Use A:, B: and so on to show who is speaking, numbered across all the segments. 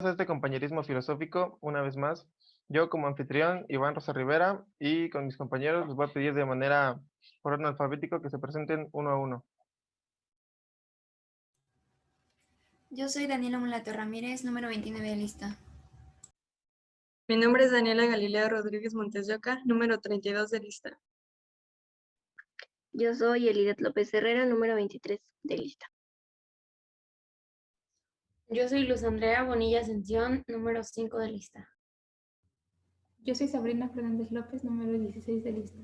A: A este compañerismo filosófico, una vez más. Yo como anfitrión, Iván Rosa Rivera, y con mis compañeros les voy a pedir de manera por orden alfabético que se presenten uno a uno.
B: Yo soy Daniela Mulato Ramírez, número 29 de lista.
C: Mi nombre es Daniela Galilea Rodríguez Montes de Oca, número 32 de lista.
D: Yo soy Elidet López Herrera, número 23 de lista.
E: Yo soy Luz Andrea Bonilla Ascensión, número 5 de lista.
F: Yo soy Sabrina Fernández López, número 16 de lista.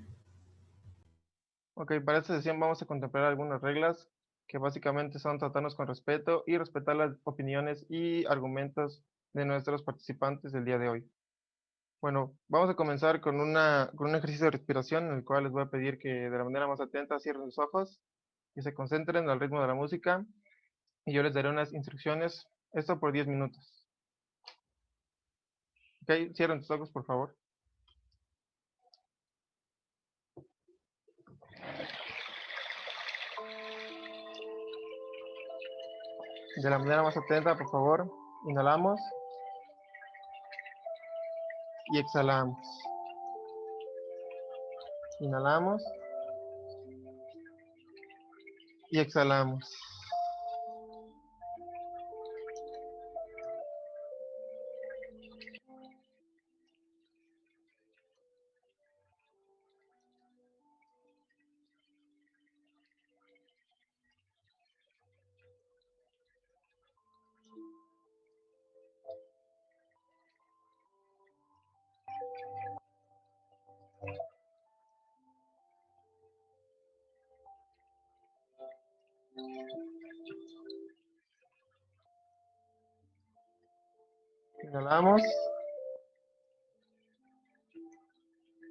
A: Ok, para esta sesión vamos a contemplar algunas reglas que básicamente son tratarnos con respeto y respetar las opiniones y argumentos de nuestros participantes del día de hoy. Bueno, vamos a comenzar con un ejercicio de respiración en el cual les voy a pedir que de la manera más atenta cierren sus ojos y se concentren al ritmo de la música y yo les daré unas instrucciones, esto por 10 minutos. Ok, cierren sus ojos por favor. De la manera más atenta, por favor, inhalamos y exhalamos. Inhalamos y exhalamos. Inhalamos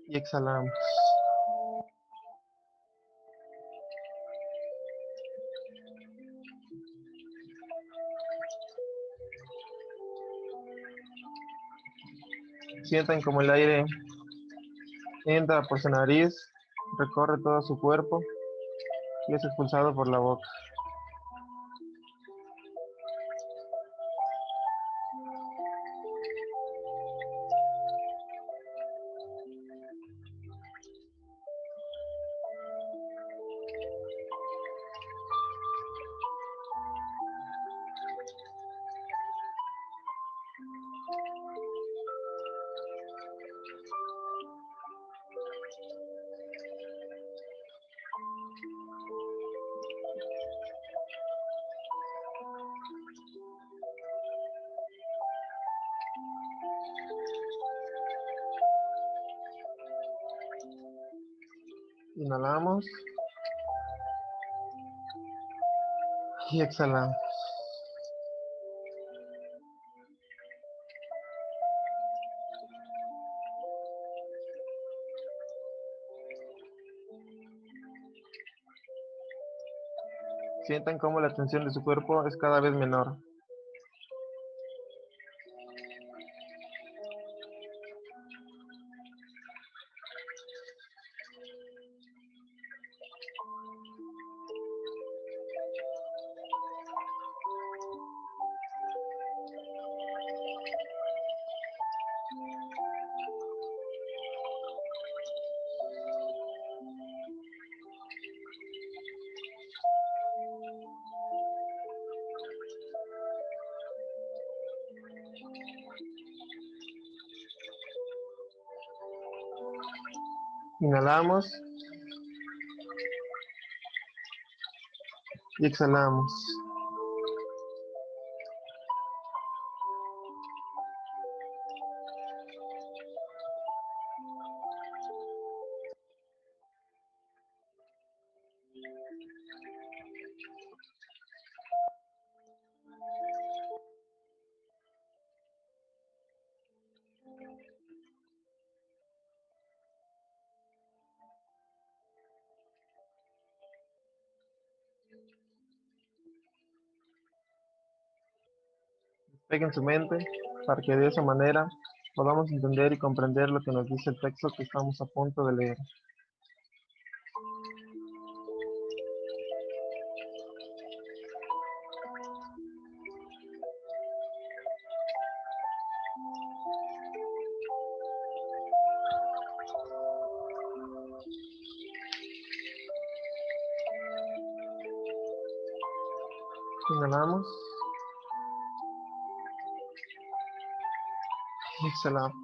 A: y exhalamos. Sientan como el aire entra por su nariz, recorre todo su cuerpo y es expulsado por la boca. Inhalamos y exhalamos. Sientan cómo la tensión de su cuerpo es cada vez menor. Inhalamos y exhalamos. Despeguen su mente para que de esa manera podamos entender y comprender lo que nos dice el texto que estamos a punto de leer. Inhalamos. Exhalamos.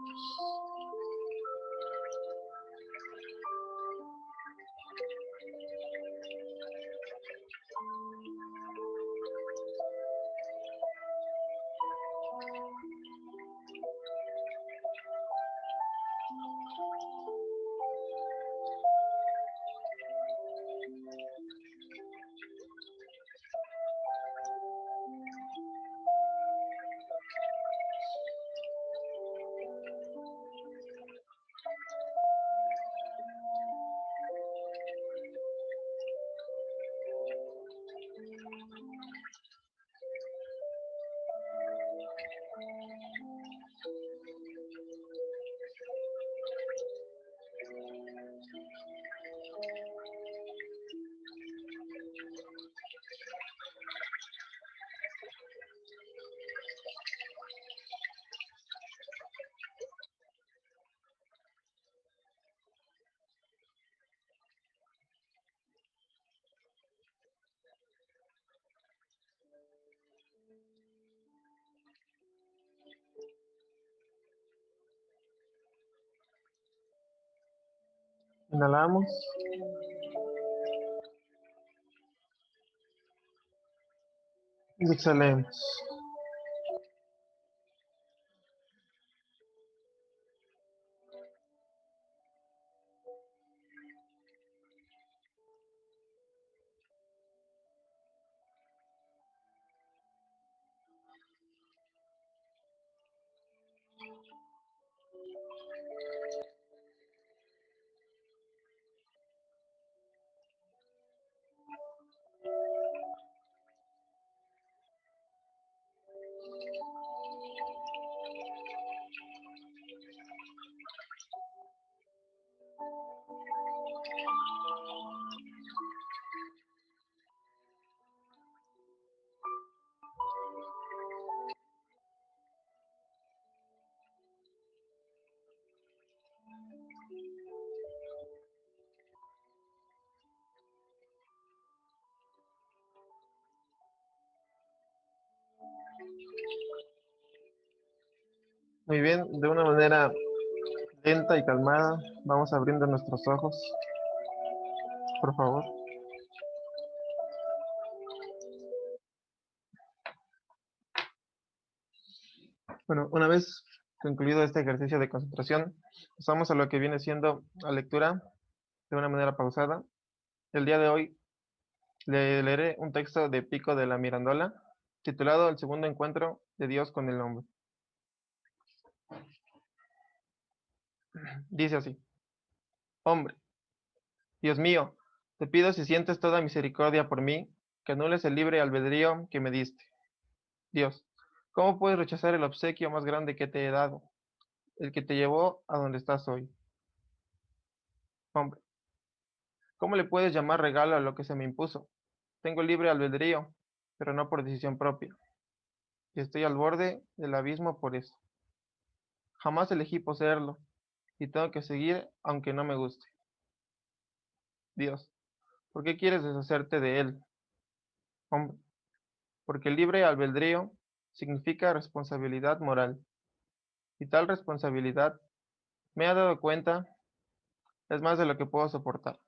A: Inhalamos. Y exhalemos. Muy bien, de una manera lenta y calmada, vamos abriendo nuestros ojos, por favor. Bueno, una vez concluido este ejercicio de concentración, pasamos a lo que viene siendo la lectura de una manera pausada. El día de hoy le leeré un texto de Pico de la Mirandola, titulado El segundo encuentro de Dios con el hombre. Dice así: Hombre, Dios mío, te pido si sientes toda misericordia por mí, que anules el libre albedrío que me diste. Dios, ¿cómo puedes rechazar el obsequio más grande que te he dado, el que te llevó a donde estás hoy? Hombre, ¿cómo le puedes llamar regalo a lo que se me impuso? Tengo libre albedrío, pero no por decisión propia, y estoy al borde del abismo por eso. Jamás elegí poseerlo, y tengo que seguir aunque no me guste. Dios, ¿por qué quieres deshacerte de él? Hombre, porque el libre albedrío significa responsabilidad moral, y tal responsabilidad, me he dado cuenta, es más de lo que puedo soportar.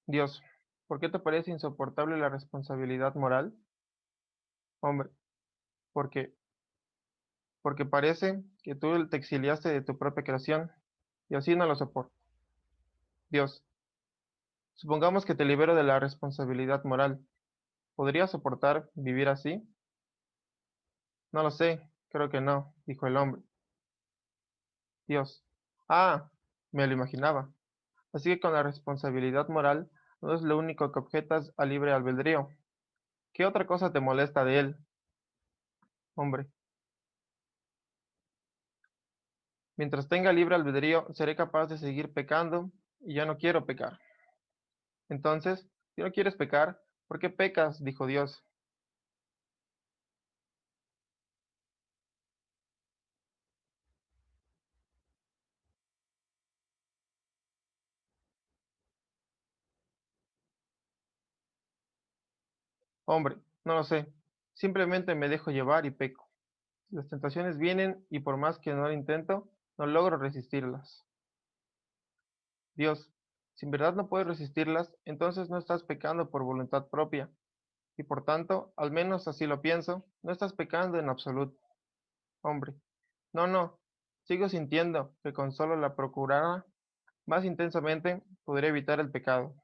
A: Dios, ¿por qué te parece insoportable la responsabilidad moral? Hombre, porque, porque parece que tú te exiliaste de tu propia creación, y así no lo soporto. Dios, supongamos que te libero de la responsabilidad moral. ¿Podrías soportar vivir así? No lo sé, creo que no, dijo el hombre. Dios, ah, me lo imaginaba. Así que con la responsabilidad moral no es lo único que objetas al libre albedrío. ¿Qué otra cosa te molesta de él? Hombre, mientras tenga libre albedrío, seré capaz de seguir pecando y ya no quiero pecar. Entonces, si no quieres pecar, ¿por qué pecas? Dijo Dios. Hombre, no lo sé. Simplemente me dejo llevar y peco. Las tentaciones vienen y por más que no lo intento, no logro resistirlas. Dios, si en verdad no puedes resistirlas, entonces no estás pecando por voluntad propia, y por tanto, al menos así lo pienso, no estás pecando en absoluto. Hombre, no, sigo sintiendo que con solo la procurara más intensamente podría evitar el pecado.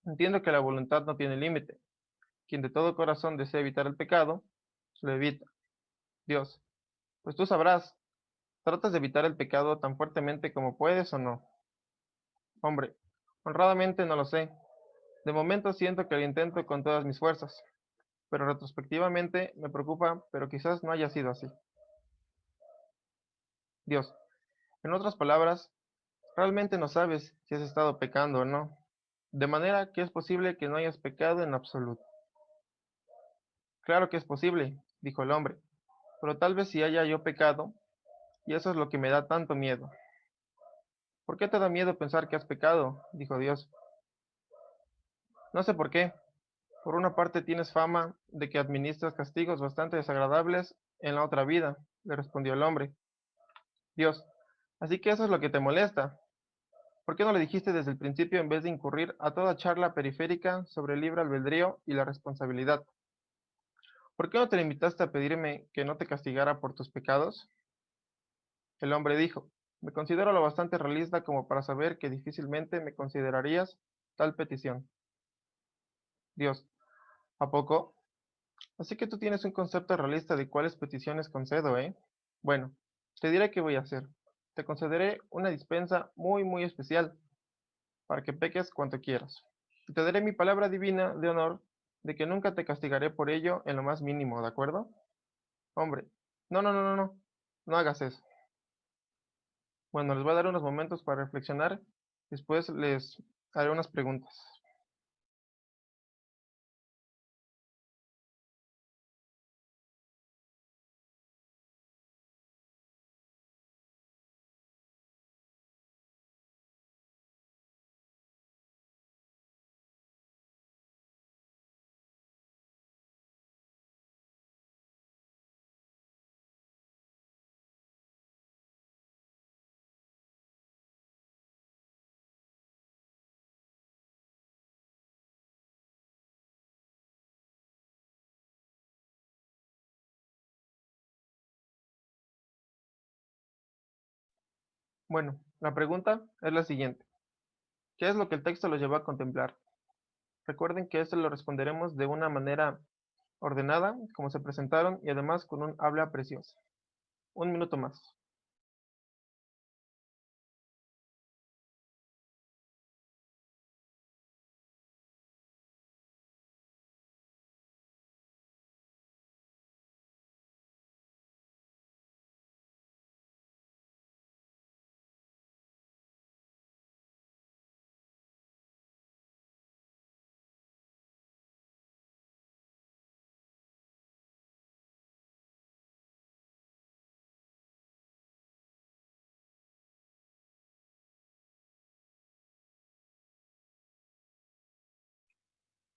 A: Entiendo que la voluntad no tiene límite. Quien de todo corazón desea evitar el pecado, lo evita. Dios, pues tú sabrás, ¿tratas de evitar el pecado tan fuertemente como puedes o no? Hombre, honradamente no lo sé. De momento siento que lo intento con todas mis fuerzas, pero retrospectivamente me preocupa, pero quizás no haya sido así. Dios, en otras palabras, realmente no sabes si has estado pecando o no, de manera que es posible que no hayas pecado en absoluto. Claro que es posible, dijo el hombre, pero tal vez si haya yo pecado, y eso es lo que me da tanto miedo. ¿Por qué te da miedo pensar que has pecado? Dijo Dios. No sé por qué. Por una parte tienes fama de que administras castigos bastante desagradables en la otra vida, le respondió el hombre. Dios, así que eso es lo que te molesta. ¿Por qué no lo dijiste desde el principio en vez de incurrir a toda charla periférica sobre el libre albedrío y la responsabilidad? ¿Por qué no te limitaste a pedirme que no te castigara por tus pecados? El hombre dijo, me considero lo bastante realista como para saber que difícilmente me considerarías tal petición. Dios, ¿a poco? Así que tú tienes un concepto realista de cuáles peticiones concedo, ¿eh? Bueno, te diré qué voy a hacer. Te concederé una dispensa muy especial para que peques cuanto quieras. Y te daré mi palabra divina de honor de que nunca te castigaré por ello en lo más mínimo, ¿de acuerdo? Hombre, no hagas eso. Bueno, les voy a dar unos momentos para reflexionar. Después les haré unas preguntas. Bueno, la pregunta es la siguiente. ¿Qué es lo que el texto los llevó a contemplar? Recuerden que esto lo responderemos de una manera ordenada, como se presentaron, y además con un habla preciosa. Un minuto más.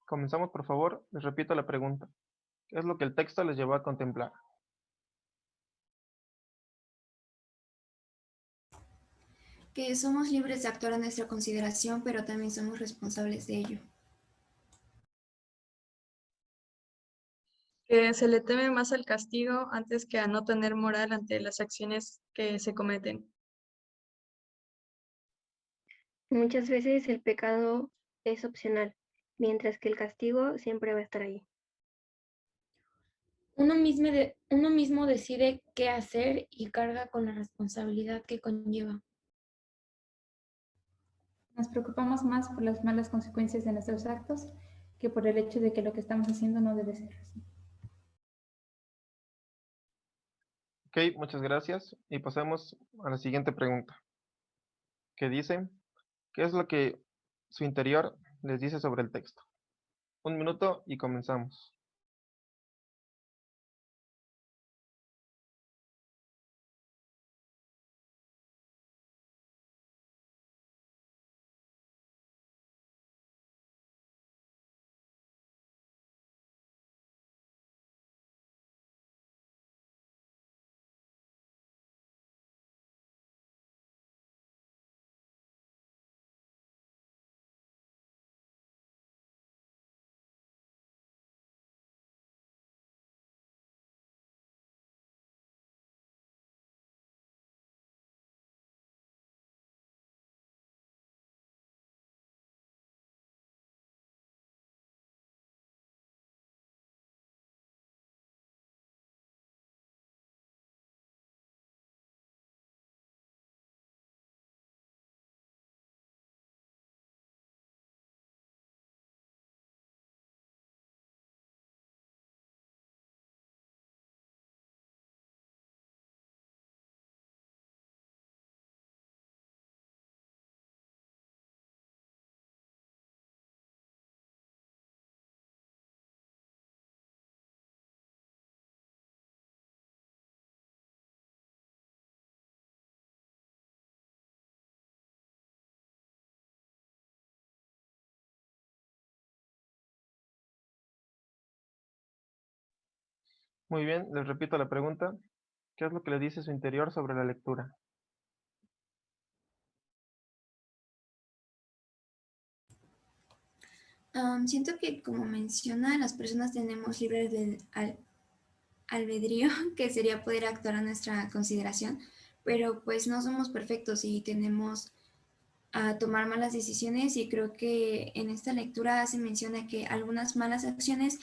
A: Comenzamos, por favor. Les repito la pregunta. ¿Qué es lo que el texto les llevó a contemplar?
B: Que somos libres de actuar a nuestra consideración, pero también somos responsables de ello.
C: Que se le teme más al castigo antes que a no tener moral ante las acciones que se cometen.
D: Muchas veces el pecado es opcional, mientras que el castigo siempre va a estar ahí.
E: Uno mismo decide qué hacer y carga con la responsabilidad que conlleva.
F: Nos preocupamos más por las malas consecuencias de nuestros actos que por el hecho de que lo que estamos haciendo no debe ser así.
A: Ok, muchas gracias. Y pasemos a la siguiente pregunta, que dice, ¿qué es lo que su interior les dice sobre el texto? Un minuto y comenzamos. Muy bien, les repito la pregunta. ¿Qué es lo que le dice su interior sobre la lectura?
B: Siento que, como menciona, las personas tenemos libre albedrío, que sería poder actuar a nuestra consideración, pero pues no somos perfectos y tenemos a tomar malas decisiones, y creo que en esta lectura se menciona que algunas malas acciones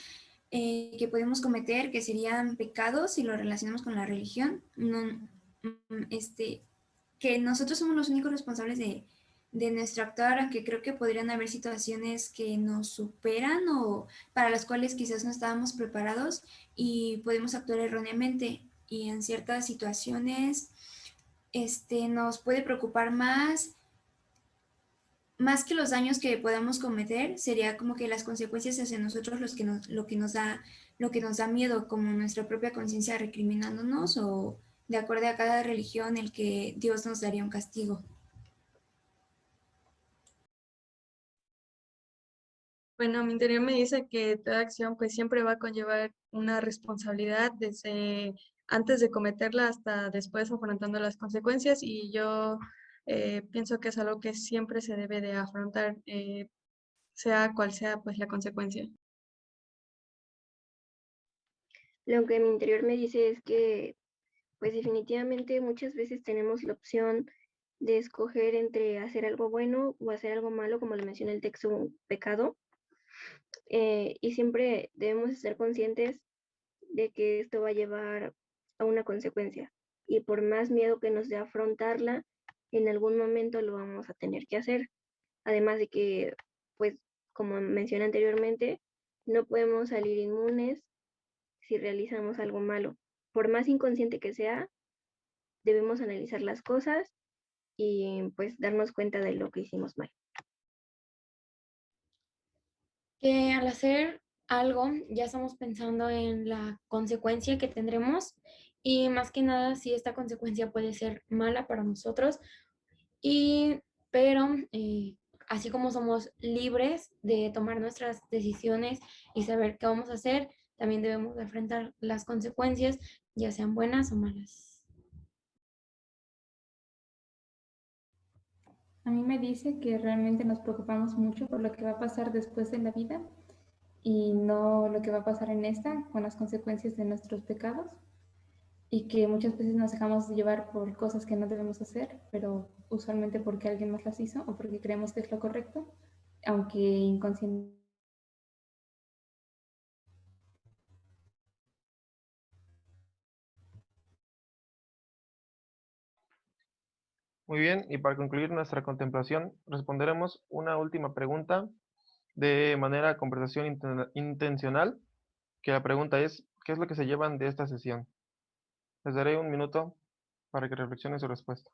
B: que podemos cometer, que serían pecados si lo relacionamos con la religión, no, que nosotros somos los únicos responsables de nuestro actuar, aunque creo que podrían haber situaciones que nos superan o para las cuales quizás no estábamos preparados y podemos actuar erróneamente, y en ciertas situaciones nos puede preocupar más que los daños que podamos cometer, sería como que las consecuencias hacia nosotros lo que nos da miedo, como nuestra propia conciencia recriminándonos, o de acuerdo a cada religión el que Dios nos daría un castigo.
C: Bueno, mi interior me dice que toda acción pues siempre va a conllevar una responsabilidad desde antes de cometerla hasta después afrontando las consecuencias, y yo pienso que es algo que siempre se debe de afrontar, sea cual sea pues la consecuencia.
D: Lo que mi interior me dice es que, pues definitivamente muchas veces tenemos la opción de escoger entre hacer algo bueno o hacer algo malo, como lo menciona el texto, un pecado, y siempre debemos estar conscientes de que esto va a llevar a una consecuencia. Y por más miedo que nos dé afrontarla, en algún momento lo vamos a tener que hacer. Además de que, pues, como mencioné anteriormente, no podemos salir inmunes si realizamos algo malo. Por más inconsciente que sea, debemos analizar las cosas y pues darnos cuenta de lo que hicimos mal.
E: Que al hacer algo ya estamos pensando en la consecuencia que tendremos, y más que nada si esta consecuencia puede ser mala para nosotros, y pero así como somos libres de tomar nuestras decisiones y saber qué vamos a hacer, también debemos de enfrentar las consecuencias, ya sean buenas o malas.
F: A mí me dice que realmente nos preocupamos mucho por lo que va a pasar después de la vida y no lo que va a pasar en esta con las consecuencias de nuestros pecados, y que muchas veces nos dejamos llevar por cosas que no debemos hacer, pero usualmente porque alguien más las hizo o porque creemos que es lo correcto, aunque inconscientemente.
A: Muy bien, y para concluir nuestra contemplación, responderemos una última pregunta de manera conversación intencional, que la pregunta es, ¿qué es lo que se llevan de esta sesión? Les daré un minuto para que reflexionen su respuesta.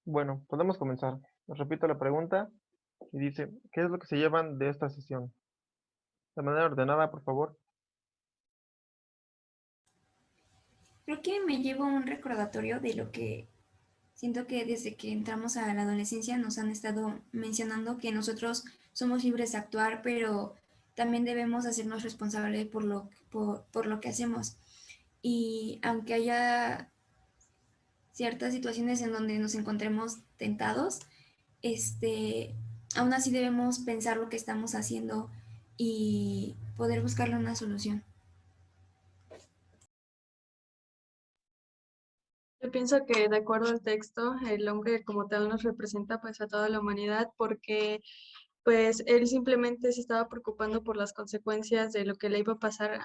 A: Bueno, podemos comenzar. Les repito la pregunta y dice, ¿qué es lo que se llevan de esta sesión? De manera ordenada, por favor.
B: Creo que me llevo un recordatorio de lo que siento que desde que entramos a la adolescencia nos han estado mencionando que nosotros somos libres de actuar, pero también debemos hacernos responsables por lo que hacemos. Y aunque haya ciertas situaciones en donde nos encontremos tentados, aún así debemos pensar lo que estamos haciendo y poder buscarle una solución.
C: Yo pienso que de acuerdo al texto, el hombre como tal nos representa pues a toda la humanidad porque pues él simplemente se estaba preocupando por las consecuencias de lo que le iba a pasar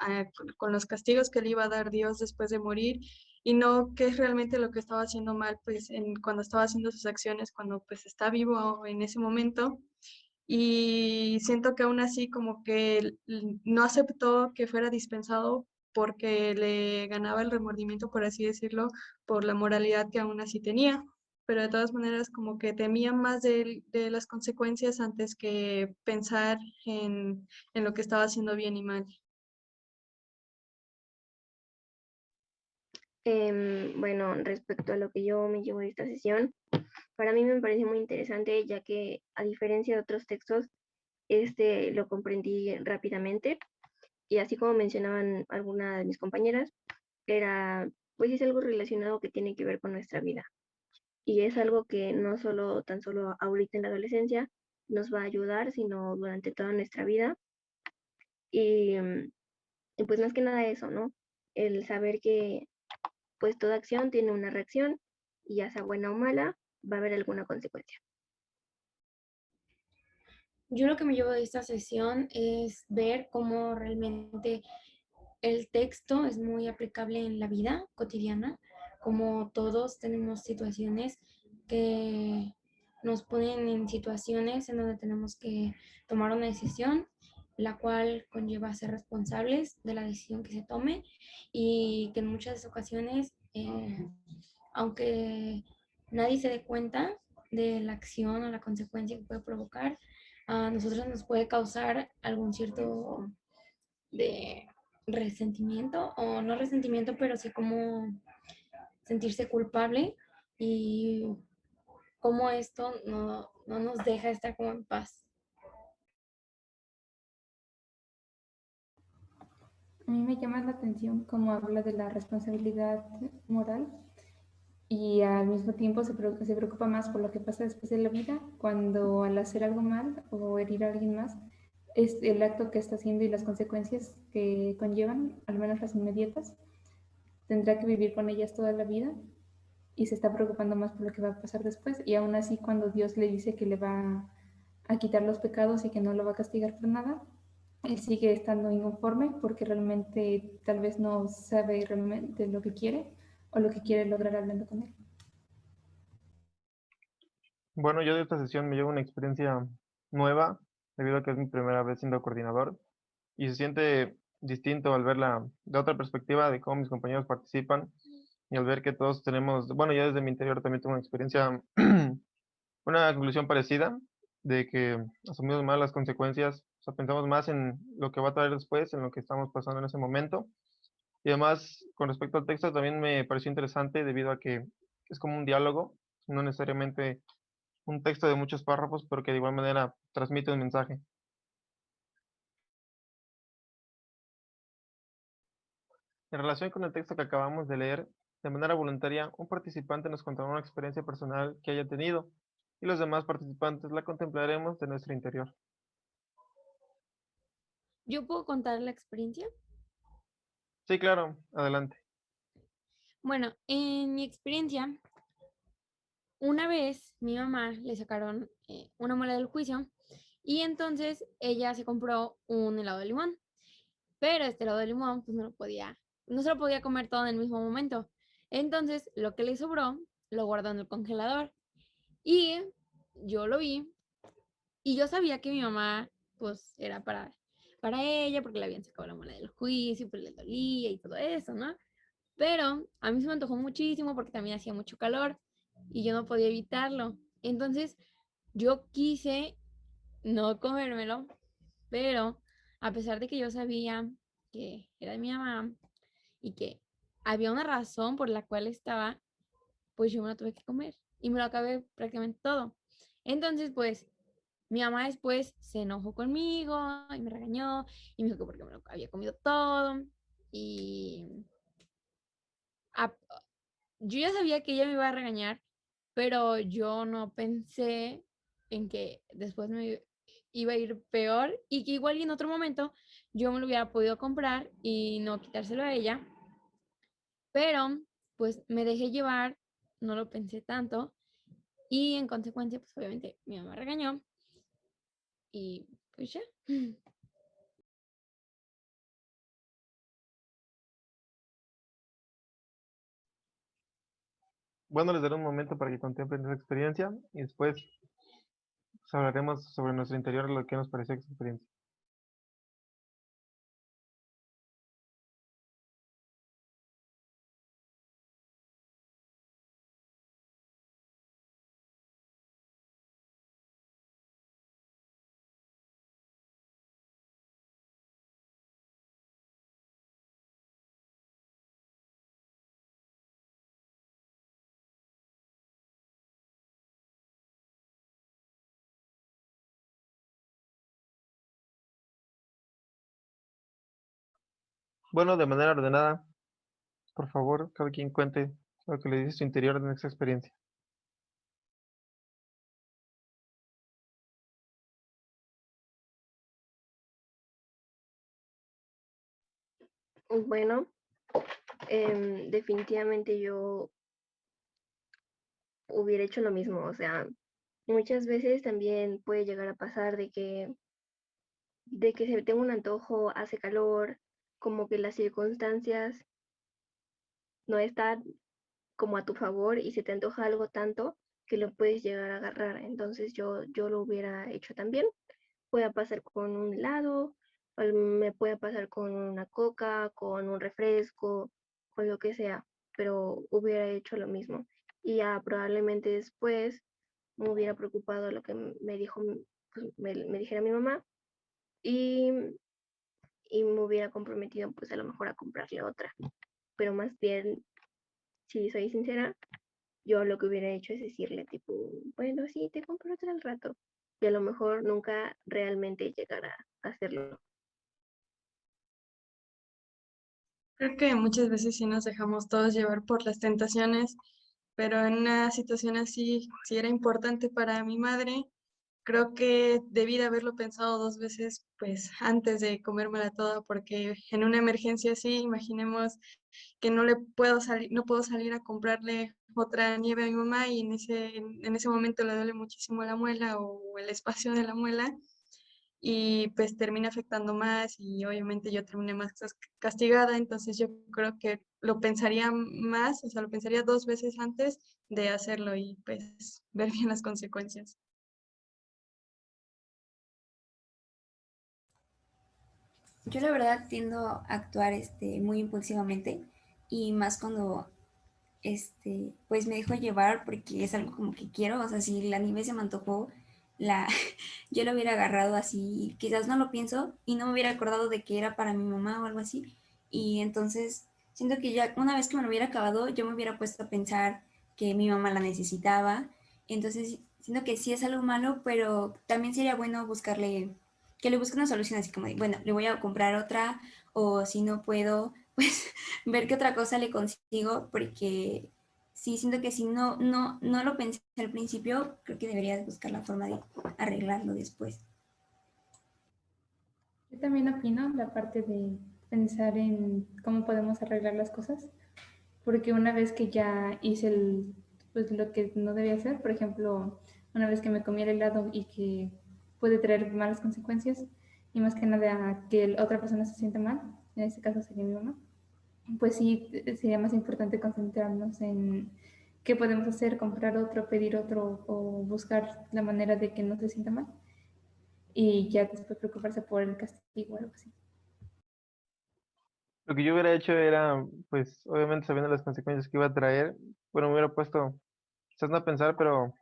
C: con los castigos que le iba a dar Dios después de morir y no qué es realmente lo que estaba haciendo mal pues cuando estaba haciendo sus acciones, cuando pues está vivo en ese momento. Y siento que aún así como que no aceptó que fuera dispensado porque le ganaba el remordimiento, por así decirlo, por la moralidad que aún así tenía, pero de todas maneras como que temía más de las consecuencias antes que pensar en lo que estaba haciendo bien y mal.
D: Bueno, respecto a lo que yo me llevo de esta sesión, para mí me parece muy interesante, ya que a diferencia de otros textos, este lo comprendí rápidamente y así como mencionaban algunas de mis compañeras, era, pues es algo relacionado que tiene que ver con nuestra vida y es algo que no solo, tan solo ahorita en la adolescencia nos va a ayudar, sino durante toda nuestra vida y, y pues más que nada eso, ¿no? El saber que pues toda acción tiene una reacción y ya sea buena o mala, va a haber alguna consecuencia.
E: Yo lo que me llevo de esta sesión es ver cómo realmente el texto es muy aplicable en la vida cotidiana, como todos tenemos situaciones que nos ponen en situaciones en donde tenemos que tomar una decisión, la cual conlleva ser responsables de la decisión que se tome y que en muchas ocasiones, aunque nadie se dé cuenta de la acción o la consecuencia que puede provocar, a nosotros nos puede causar algún cierto de resentimiento, o no resentimiento, pero sí como sentirse culpable y cómo esto no nos deja estar como en paz.
F: A mí me llama la atención cómo habla de la responsabilidad moral y al mismo tiempo se preocupa más por lo que pasa después de la vida, cuando al hacer algo mal o herir a alguien más, es el acto que está haciendo y las consecuencias que conllevan, al menos las inmediatas, tendrá que vivir con ellas toda la vida y se está preocupando más por lo que va a pasar después. Y aún así, cuando Dios le dice que le va a quitar los pecados y que no lo va a castigar por nada, él sigue estando inconforme porque realmente tal vez no sabe realmente lo que quiere o lo que quiere lograr hablando con él.
A: Bueno, yo de esta sesión me llevo una experiencia nueva, debido a que es mi primera vez siendo coordinador, y se siente distinto al verla de otra perspectiva de cómo mis compañeros participan, y al ver que todos tenemos, bueno, yo desde mi interior también tengo una experiencia, una conclusión parecida, de que asumimos más las consecuencias, o sea, pensamos más en lo que va a traer después, en lo que estamos pasando en ese momento. Y además, con respecto al texto, también me pareció interesante debido a que es como un diálogo, no necesariamente un texto de muchos párrafos, pero que de igual manera transmite un mensaje. En relación con el texto que acabamos de leer, de manera voluntaria, un participante nos contará una experiencia personal que haya tenido, y los demás participantes la contemplaremos de nuestro interior.
E: ¿Yo puedo contar la experiencia?
A: Sí, claro, adelante.
E: Bueno, en mi experiencia, una vez mi mamá le sacaron una muela del juicio y entonces ella se compró un helado de limón, pero este helado de limón pues no se lo podía comer todo en el mismo momento. Entonces lo que le sobró lo guardó en el congelador y yo lo vi y yo sabía que mi mamá pues era para ella porque le habían sacado la muela del juicio, pues le dolía y todo eso, ¿no? Pero a mí se me antojó muchísimo porque también hacía mucho calor y yo no podía evitarlo. Entonces yo quise no comérmelo, pero a pesar de que yo sabía que era de mi mamá y que había una razón por la cual estaba, pues yo me lo tuve que comer y me lo acabé prácticamente todo. Entonces, pues mi mamá después se enojó conmigo y me regañó y me dijo que porque me lo había comido todo. Y a- yo ya sabía que ella me iba a regañar, pero yo no pensé en que después me iba a ir peor y que igual y en otro momento yo me lo hubiera podido comprar y no quitárselo a ella. Pero pues me dejé llevar, no lo pensé tanto y en consecuencia pues obviamente mi mamá regañó y pues ya.
A: Bueno, les daré un momento para que contemplen esa experiencia y después pues, hablaremos sobre nuestro interior, lo que nos pareció esa experiencia. Bueno, de manera ordenada, por favor, cada quien cuente lo que le dice su interior en esa experiencia.
D: Bueno, definitivamente yo hubiera hecho lo mismo. O sea, muchas veces también puede llegar a pasar de que se tenga un antojo, hace calor, como que las circunstancias no están como a tu favor y se te antoja algo tanto que lo puedes llegar a agarrar. Entonces yo lo hubiera hecho también. Puede pasar con un helado, o me puede pasar con una coca, con un refresco, con lo que sea, pero hubiera hecho lo mismo. Y ya probablemente después me hubiera preocupado lo que me dijo, pues, me dijera mi mamá y, y me hubiera comprometido pues a lo mejor a comprarle otra. Pero más bien, si soy sincera, yo lo que hubiera hecho es decirle tipo, bueno, sí, te compro otra al rato. Y a lo mejor nunca realmente llegar a hacerlo.
C: Creo que muchas veces sí nos dejamos todos llevar por las tentaciones, pero en una situación así, si era importante para mi madre, creo que debí de haberlo pensado dos veces, pues antes de comérmela toda, porque en una emergencia así, imaginemos que no le puedo salir, no puedo salir a comprarle otra nieve a mi mamá y en ese momento le duele muchísimo la muela o el espacio de la muela y pues termina afectando más y obviamente yo terminé más castigada, entonces yo creo que lo pensaría más, o sea, lo pensaría dos veces antes de hacerlo y pues ver bien las consecuencias.
B: Yo la verdad tiendo a actuar muy impulsivamente y más cuando pues me dejo llevar porque es algo como que quiero, o sea, si la nieve se me antojó, la, yo la hubiera agarrado así, quizás no lo pienso y no me hubiera acordado de que era para mi mamá o algo así, y entonces siento que ya una vez que me lo hubiera acabado, yo me hubiera puesto a pensar que mi mamá la necesitaba, entonces siento que sí es algo malo, pero también sería bueno buscarle, que le busque una solución así como de, bueno, le voy a comprar otra, o si no puedo, pues ver qué otra cosa le consigo, porque sí, siento que si no lo pensé al principio, creo que deberías buscar la forma de arreglarlo después.
F: Yo también opino la parte de pensar en cómo podemos arreglar las cosas, porque una vez que ya hice pues lo que no debía hacer, por ejemplo, una vez que me comí el helado y que puede traer malas consecuencias, y más que nada que la otra persona se sienta mal, en este caso sería mi mamá, pues sí sería más importante concentrarnos en qué podemos hacer, comprar otro, pedir otro o buscar la manera de que no se sienta mal y ya después preocuparse por el castigo o algo así.
A: Lo que yo hubiera hecho era, pues, obviamente sabiendo las consecuencias que iba a traer, bueno, me hubiera puesto quizás no pensar, pero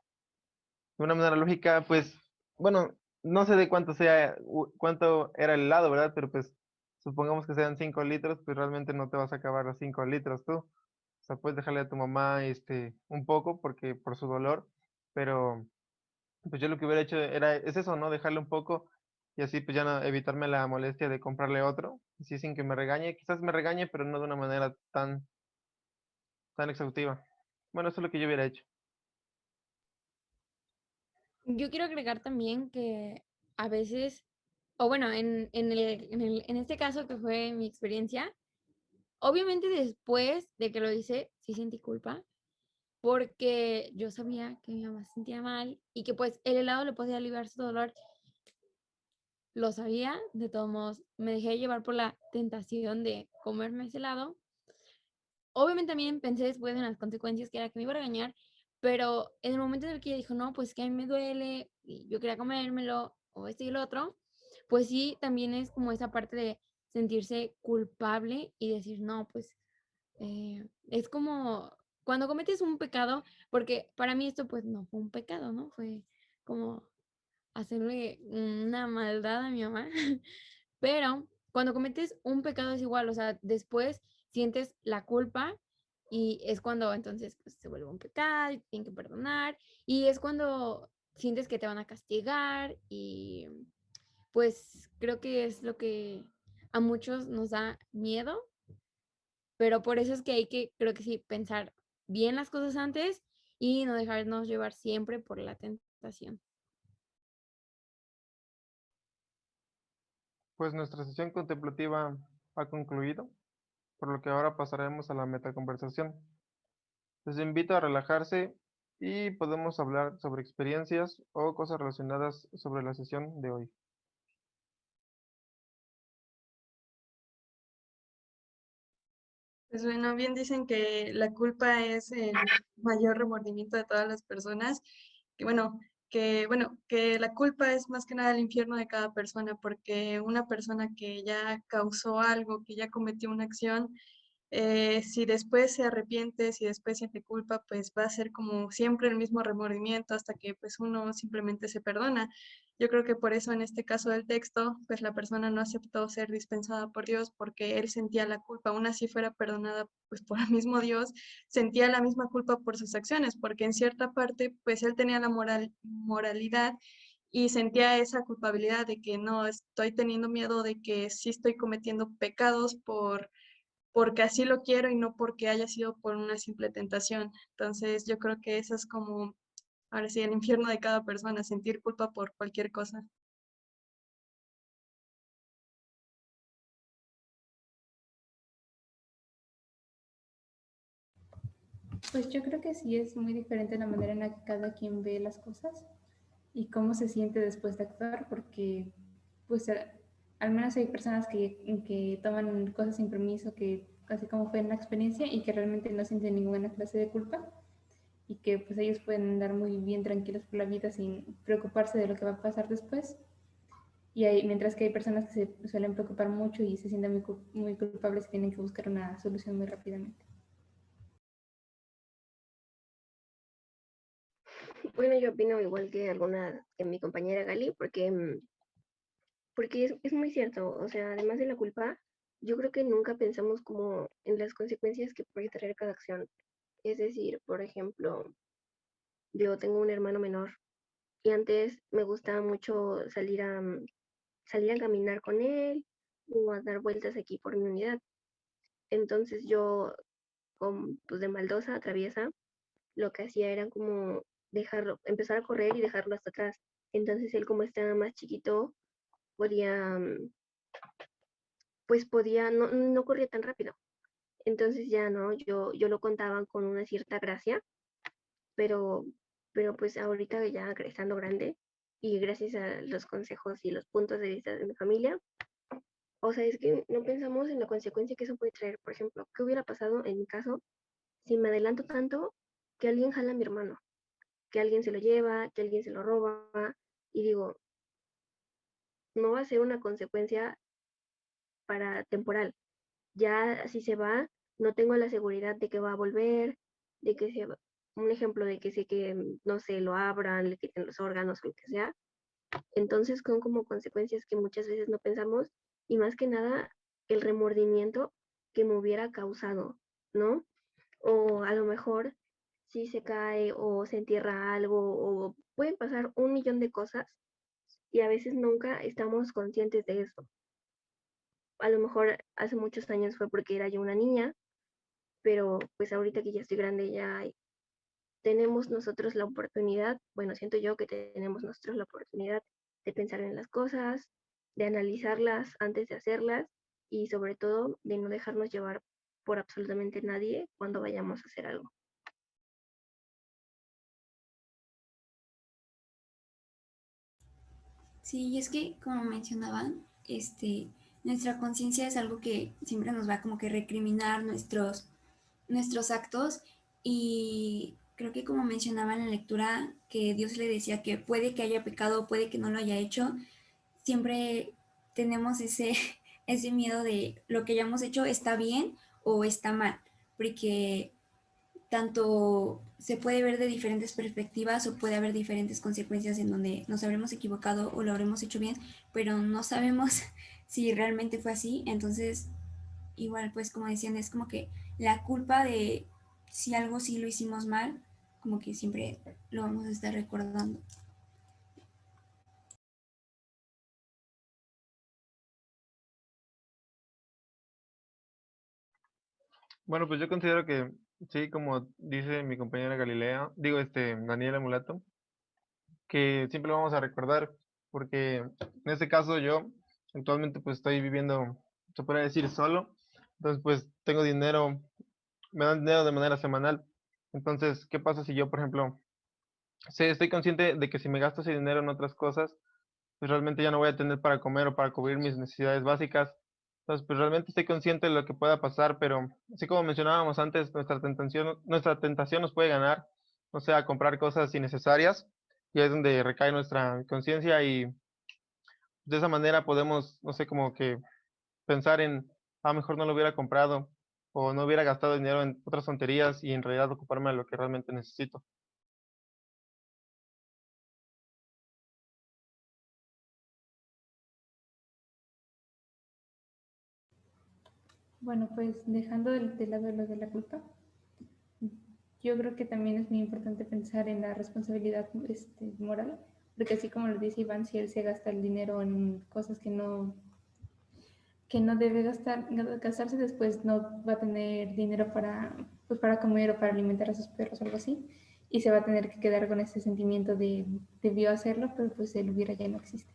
A: de una manera lógica, pues, bueno, no sé de cuánto sea, cuánto era el helado, ¿verdad? Pero pues, supongamos que sean 5 litros, pues realmente no te vas a acabar los 5 litros tú. O sea, puedes dejarle a tu mamá un poco porque por su dolor, pero pues yo lo que hubiera hecho es eso, ¿no? Dejarle un poco y así pues ya no, evitarme la molestia de comprarle otro, así sin que me regañe. Quizás me regañe, pero no de una manera tan exhaustiva. Bueno, eso es lo que yo hubiera hecho.
E: Yo quiero agregar también que a veces, o bueno, en este caso que fue mi experiencia, obviamente después de que lo hice, sí sentí culpa, porque yo sabía que mi mamá se sentía mal y que pues el helado le podía aliviar su dolor. Lo sabía, de todos modos, me dejé llevar por la tentación de comerme ese helado. Obviamente también pensé después en las consecuencias que era que me iba a regañar, pero en el momento en el que ella dijo, no, pues que a mí me duele y yo quería comérmelo o esto y lo otro, pues sí, también es como esa parte de sentirse culpable y decir, no, pues es como cuando cometes un pecado, porque para mí esto pues no fue un pecado, ¿no? Fue como hacerle una maldad a mi mamá, pero cuando cometes un pecado es igual, o sea, después sientes la culpa y es cuando entonces pues, se vuelve un pecado y te tienen que perdonar y es cuando sientes que te van a castigar y pues creo que es lo que a muchos nos da miedo, pero por eso es que hay que, creo que sí, pensar bien las cosas antes y no dejarnos llevar siempre por la tentación.
A: Pues nuestra sesión contemplativa ha concluido, por lo que ahora pasaremos a la metaconversación. Les invito a relajarse y podemos hablar sobre experiencias o cosas relacionadas sobre la sesión de hoy.
C: Pues bueno, bien dicen que la culpa es el mayor remordimiento de todas las personas. Que la culpa es más que nada el infierno de cada persona, porque una persona que ya causó algo, que ya cometió una acción, si después se arrepiente, si después siente culpa, pues va a ser como siempre el mismo remordimiento hasta que pues uno simplemente se perdona. Yo creo que por eso en este caso del texto, pues la persona no aceptó ser dispensada por Dios porque él sentía la culpa, aún así fuera perdonada pues por el mismo Dios, sentía la misma culpa por sus acciones, porque en cierta parte pues él tenía la moralidad y sentía esa culpabilidad de que no, estoy teniendo miedo de que sí estoy cometiendo pecados porque así lo quiero y no porque haya sido por una simple tentación. Entonces yo creo que eso es como, ahora sí, el infierno de cada persona, sentir culpa por cualquier cosa.
F: Pues yo creo que sí es muy diferente la manera en la que cada quien ve las cosas y cómo se siente después de actuar, porque pues al menos hay personas que toman cosas sin permiso, que así como fue en la experiencia y que realmente no sienten ninguna clase de culpa y que pues ellos pueden andar muy bien tranquilos por la vida sin preocuparse de lo que va a pasar después. Mientras que hay personas que se suelen preocupar mucho y se sienten muy culpables y tienen que buscar una solución muy rápidamente.
D: Bueno, yo opino igual que mi compañera Gali, porque es muy cierto, o sea, además de la culpa, yo creo que nunca pensamos como en las consecuencias que puede traer cada acción. Es decir, por ejemplo, yo tengo un hermano menor y antes me gustaba mucho salir a caminar con él o a dar vueltas aquí por mi unidad. Entonces yo, pues de maldosa, traviesa, lo que hacía era como empezar a correr y dejarlo hasta atrás. Entonces él como estaba más chiquito, podía, pues podía, no corría tan rápido. Entonces ya no, yo lo contaba con una cierta gracia, pero, pero pues ahorita ya estando grande y gracias a los consejos y los puntos de vista de mi familia, o sea, es que no pensamos en la consecuencia que eso puede traer. Por ejemplo, ¿qué hubiera pasado en mi caso si me adelanto tanto que alguien jala a mi hermano? Que alguien se lo lleva, que alguien se lo roba, y digo, no va a ser una consecuencia para temporal. Ya si se va, no tengo la seguridad de que va a volver, de que un ejemplo de que sé que, no sé, lo abran, le quiten los órganos o lo que sea. Entonces son como consecuencias que muchas veces no pensamos y más que nada el remordimiento que me hubiera causado, ¿no? O a lo mejor si se cae o se entierra algo o pueden pasar un millón de cosas y a veces nunca estamos conscientes de eso. A lo mejor hace muchos años fue porque era yo una niña, pero pues ahorita que ya estoy grande ya tenemos nosotros la oportunidad, bueno, siento yo que tenemos nosotros la oportunidad de pensar en las cosas, de analizarlas antes de hacerlas y sobre todo de no dejarnos llevar por absolutamente nadie cuando vayamos a hacer algo.
B: Sí, y es que, como mencionaban, nuestra conciencia es algo que siempre nos va como que recriminar nuestros actos y creo que como mencionaba en la lectura que Dios le decía que puede que haya pecado, puede que no lo haya hecho, siempre tenemos ese miedo de lo que hayamos hecho está bien o está mal, porque tanto se puede ver de diferentes perspectivas o puede haber diferentes consecuencias en donde nos habremos equivocado o lo habremos hecho bien, pero no sabemos si realmente fue así. Entonces, igual, pues como decían, es como que la culpa de si algo sí lo hicimos mal, como que siempre lo vamos a estar recordando.
A: Bueno, pues yo considero que sí, como dice mi compañera Galilea, digo, Daniela Mulato, que siempre lo vamos a recordar, porque en este caso yo actualmente pues estoy viviendo, se podría decir, solo, entonces pues tengo dinero, me dan dinero de manera semanal, entonces, ¿qué pasa si yo, por ejemplo, sí, estoy consciente de que si me gasto ese dinero en otras cosas, pues realmente ya no voy a tener para comer o para cubrir mis necesidades básicas. Entonces, pues realmente estoy consciente de lo que pueda pasar, pero así como mencionábamos antes, nuestra tentación nos puede ganar, o sea, a comprar cosas innecesarias, y es donde recae nuestra conciencia y de esa manera podemos, no sé, como que pensar en, mejor no lo hubiera comprado o no hubiera gastado dinero en otras tonterías y en realidad ocuparme de lo que realmente necesito.
F: Bueno, pues dejando de lado lo de la culpa, yo creo que también es muy importante pensar en la responsabilidad moral, porque así como lo dice Iván, si él se gasta el dinero en cosas que no debe gastarse, después no va a tener dinero para, pues, para comer o para alimentar a sus perros o algo así, y se va a tener que quedar con ese sentimiento de debió hacerlo, pero pues el hubiera ya no existe.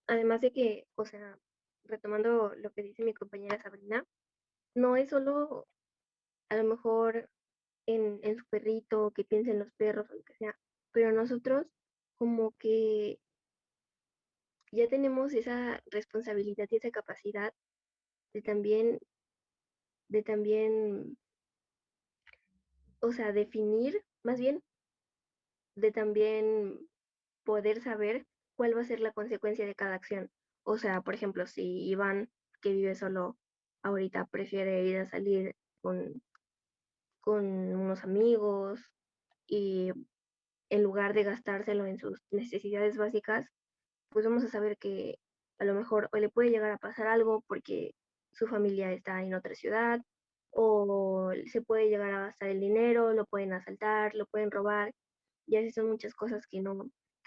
D: Además de que, o sea, retomando lo que dice mi compañera Sabrina, no es solo a lo mejor en su perrito, que piense en los perros o lo que sea, pero nosotros como que ya tenemos esa responsabilidad y esa capacidad de también, de también, o sea, definir, más bien, de también poder saber cuál va a ser la consecuencia de cada acción. O sea, por ejemplo, si Iván, que vive solo ahorita, prefiere ir a salir con unos amigos y en lugar de gastárselo en sus necesidades básicas, pues vamos a saber que a lo mejor o le puede llegar a pasar algo porque su familia está en otra ciudad, o se puede llegar a gastar el dinero, lo pueden asaltar, lo pueden robar, y así son muchas cosas que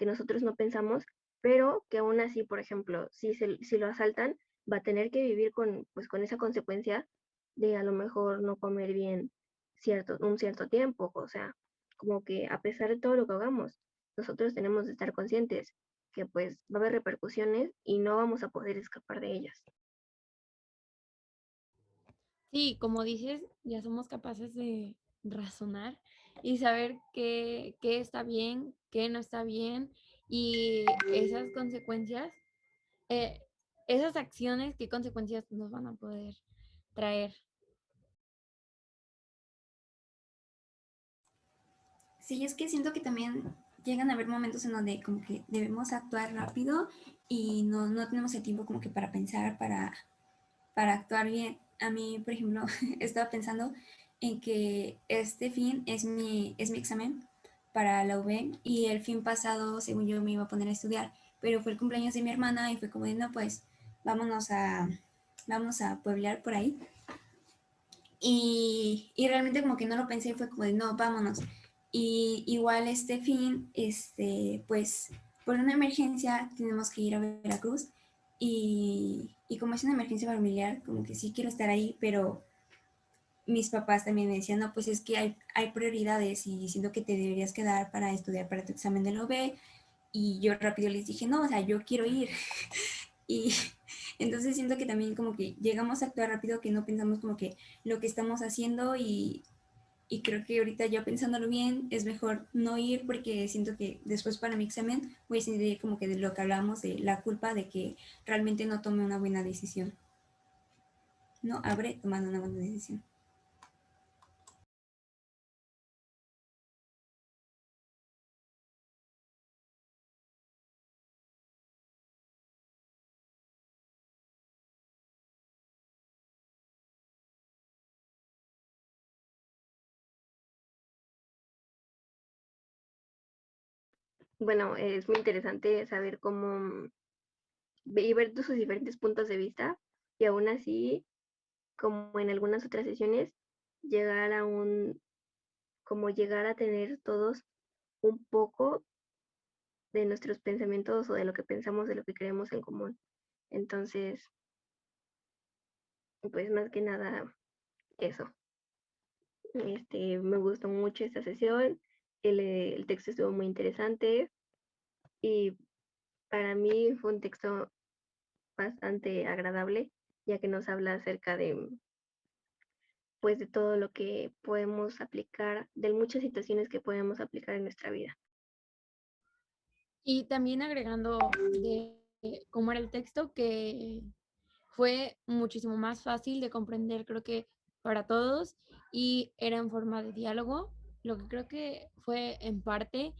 D: nosotros no pensamos, pero que aún así, por ejemplo, si lo asaltan, va a tener que vivir pues, con esa consecuencia de a lo mejor no comer bien un cierto tiempo, o sea, como que a pesar de todo lo que hagamos, nosotros tenemos que estar conscientes que pues va a haber repercusiones y no vamos a poder escapar de ellas.
E: Sí, como dices, ya somos capaces de razonar y saber qué está bien, qué no está bien y esas consecuencias, eh, esas acciones, qué consecuencias nos van a poder traer.
B: Sí, es que siento que también llegan a haber momentos en donde como que debemos actuar rápido y no tenemos el tiempo como que para pensar, para actuar bien. a mí, por ejemplo, estaba pensando en que este fin es mi examen para la UB y el fin pasado, según yo, me iba a poner a estudiar, pero fue el cumpleaños de mi hermana y fue como de, no, pues vamos a pueblear por ahí. Y realmente como que no lo pensé, fue como de, no, vámonos. Y igual este fin, pues por una emergencia tenemos que ir a Veracruz y como es una emergencia familiar, como que sí quiero estar ahí, pero mis papás también me decían, no, pues es que hay prioridades y siento que te deberías quedar para estudiar para tu examen de la OB. Y yo rápido les dije, no, o sea, yo quiero ir. Y entonces siento que también como que llegamos a actuar rápido, que no pensamos como que lo que estamos haciendo y creo que ahorita yo pensándolo bien es mejor no ir porque siento que después para mi examen voy a sentir como que de lo que hablamos de la culpa de que realmente no tomé una buena decisión. No habré tomado una buena decisión.
D: Bueno, es muy interesante saber cómo y ver sus diferentes puntos de vista y aún así, como en algunas otras sesiones, llegar a como llegar a tener todos un poco de nuestros pensamientos o de lo que pensamos, de lo que creemos en común. Entonces, pues más que nada eso. Me gustó mucho esta sesión, el texto estuvo muy interesante y para mí fue un texto bastante agradable, ya que nos habla acerca de, pues, de todo lo que podemos aplicar, de muchas situaciones que podemos aplicar en nuestra vida.
E: Y también agregando de cómo era el texto, que fue muchísimo más fácil de comprender, creo que para todos, y era en forma de diálogo, lo que creo que fue en parte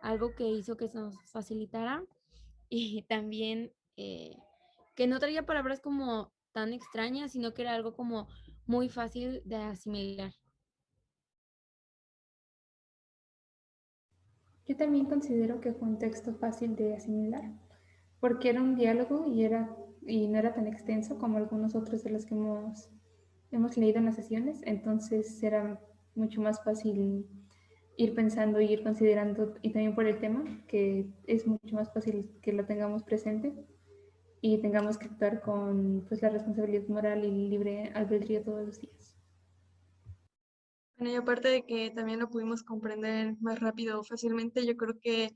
E: algo que hizo que se nos facilitara y también que no traía palabras como tan extrañas, sino que era algo como muy fácil de asimilar.
F: Yo también considero que fue un texto fácil de asimilar, porque era un diálogo y no era tan extenso como algunos otros de los que hemos leído en las sesiones, entonces era mucho más fácil ir pensando y ir considerando, y también por el tema, que es mucho más fácil que lo tengamos presente y tengamos que actuar con pues, la responsabilidad moral y libre albedrío todos los días.
C: Bueno, y aparte de que también lo pudimos comprender más rápido o fácilmente, yo creo que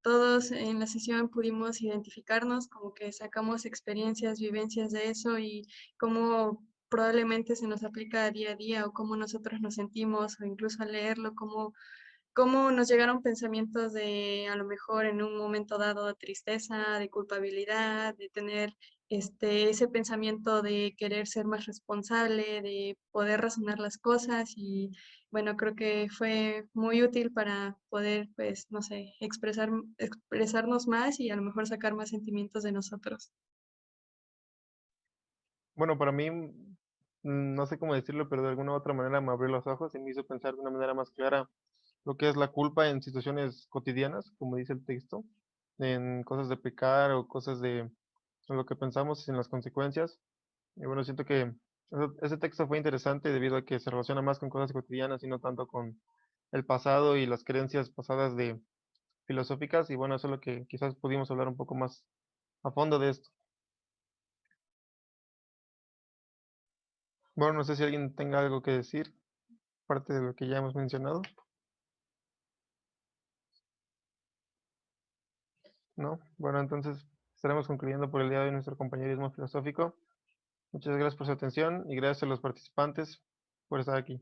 C: todos en la sesión pudimos identificarnos, como que sacamos experiencias, vivencias de eso y cómo probablemente se nos aplica día a día o cómo nosotros nos sentimos o incluso al leerlo, cómo nos llegaron pensamientos de a lo mejor en un momento dado de tristeza, de culpabilidad, de tener ese pensamiento de querer ser más responsable, de poder razonar las cosas y bueno, creo que fue muy útil para poder, pues, no sé, expresarnos más y a lo mejor sacar más sentimientos de nosotros.
A: Bueno, para mí, no sé cómo decirlo, pero de alguna u otra manera me abrió los ojos y me hizo pensar de una manera más clara lo que es la culpa en situaciones cotidianas, como dice el texto, en cosas de pecar o cosas de en lo que pensamos y en las consecuencias. Y bueno, siento que ese texto fue interesante debido a que se relaciona más con cosas cotidianas y no tanto con el pasado y las creencias pasadas de filosóficas. Y bueno, eso es lo que quizás pudimos hablar un poco más a fondo de esto. Bueno, no sé si alguien tenga algo que decir, aparte de lo que ya hemos mencionado, ¿no? Bueno, entonces estaremos concluyendo por el día de hoy nuestro compañerismo filosófico. Muchas gracias por su atención y gracias a los participantes por estar aquí.